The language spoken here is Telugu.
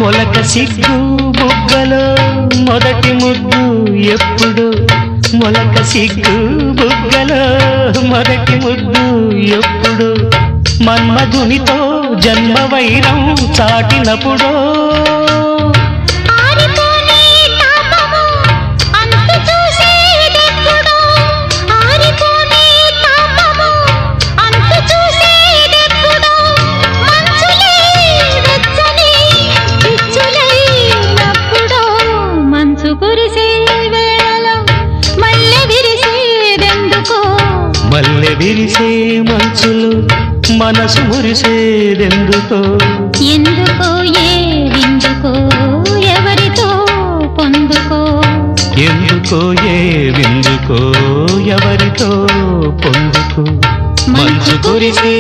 మొలక సిగ్గు బుగ్గలో మొదటి ముద్దు ఎప్పుడు మొలక సిగ్గు బుగ్గలో మొదటి ముద్దు ఎప్పుడు మన్మధునితో జన్మ వైరం చాటినప్పుడో మల్లె విరిసే మంచులు మనసు మురిసేదెందుకో ఎందుకో ఏ విందుకో ఎవరితో పొందుకో ఎందుకో ఏ విందుకో ఎవరితో పొందుకో మంచు కురిసే